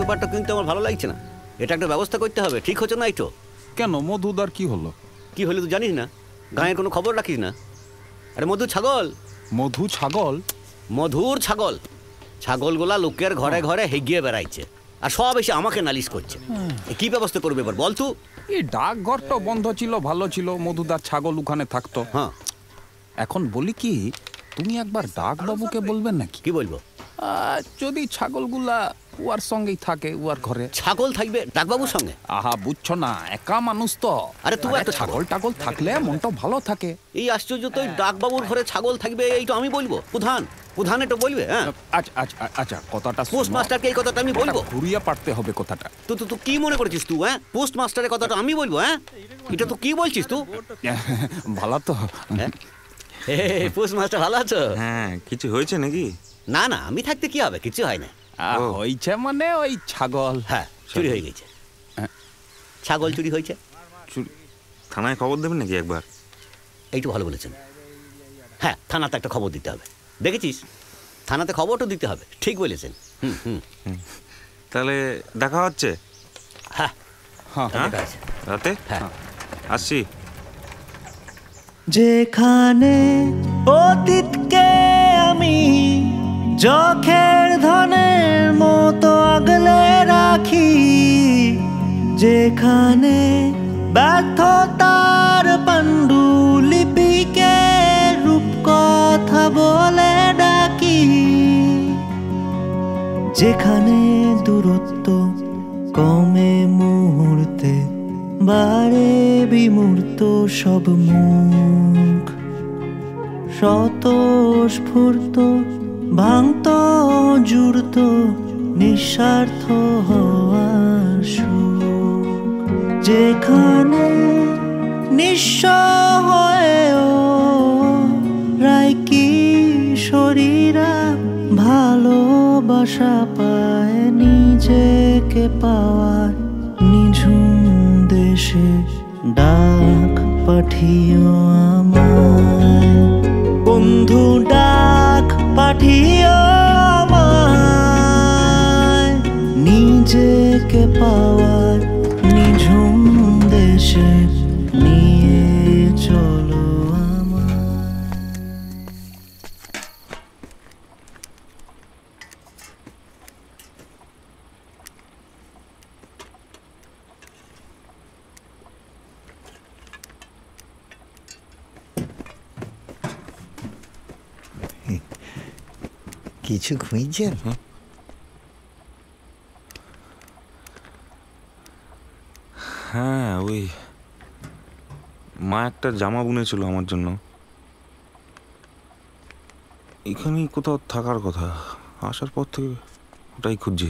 ব্যাপারটা কিন্তু আমার ভালো লাগছে না। এটা একটা ব্যবস্থা করতে হবে, ঠিক হচ্ছে না এটা? কেন মধুদার কি হলো? কি হলে তুই জানিস না? গায়ে কোনো খবর রাখিস না? আরে মধু ছাগল। মধু ছাগল? মধুর ছাগল। ছাগলগুলা লোকের ঘরে ঘরে হেগিয়ে বেড়াইছে, আর সব এসে আমাকে নালিশ করছে। কি ব্যবস্থা করবে এবার বল তুই? এই ডাকঘরটা বন্ধ ছিল, ভালো ছিল, মধুদার ছাগল ওখানে থাকতো। হ্যাঁ, এখন বলি কি, তুমি একবার ডাকবাবুকে বলবেন নাকি? কি বলবো? যদি ছাগলগুলা উয়ার সঙ্গেই থাকে, উয়ার ঘরে। ছাগল থাকবে ডাকবাবুর সঙ্গে? আহা, বুঝছো না, একা মানুষ তো। আরে তুই একটা ছাগল টাগল থাকলে মনটা ভালো থাকে। এই আশ্চর্য, তো ডাকবাবুর ঘরে ছাগল থাকবে এই তো আমি বলবো? প্রধান এটা বলবে? হ্যাঁ আচ্ছা কথাটা পোস্ট মাস্টারকে এই কথাটা আমি বলবো? ঘুরিয়ে পারতে হবে কথাটা। তুই কি মনে করেছিস তুই? হ্যাঁ, পোস্ট মাস্টারের কথাটা আমি বলবো? হ্যাঁ, এটা তুই কি বলছিস তুই? ভালো তো? পোস্ট মাস্টার ভালো আছো? হ্যাঁ, কিছু হয়েছে নাকি? না না, আমি থাকতে কি হবে, কিছু হয় না। হয়েছে মানে ওই ছাগল। হ্যাঁ, চুরি হয়ে গেছে। ছাগল চুরি হয়েছে। থানায় খবর দেবেন নাকি একবার? এইটু ভালো বলেছেন। হ্যাঁ, থানাতে একটা খবর দিতে হবে। দেখেছিস, থানাতে খবরটা দিতে হবে। ঠিক বলেছেন। তাহলে দেখা হচ্ছে? হ্যাঁ রাতে? হ্যাঁ, আসছি। যেখানে অতীতকে আমি চোখের ধনের মতো আগলে রাখি, যেখানে ব্যর্থতার পাণ্ডুলিপিকে রূপকথা বলে ডাকি, যেখানে দূরত্ব কমে মুহূর্তে, বারে বিমূর্ত সব মুখ, স্বতঃস্ফূর্ত ভাঙত জুড়ত নিঃস্বার্থ হওয়ার সুখ, যেখানে নিঃস্ব হয়েও রায় কিশোরীরা ভালোবাসা পায়, নিজেকে পাওয়ার নিঝুম দেশে ডাক পাঠিও আমায়, বন্ধু ডাক পাঠিও আমায়, নিজেকে পাওয়ার নিঝুম দেশে নিয়ে চলো আমায়। কিছু খুঁজছেন? হ্যাঁ, ওই মা একটা জামা বুনেছিল আমার জন্য। এখানেই কোথাও থাকার কথা, আসার পর থেকে ওটাই খুঁজছি।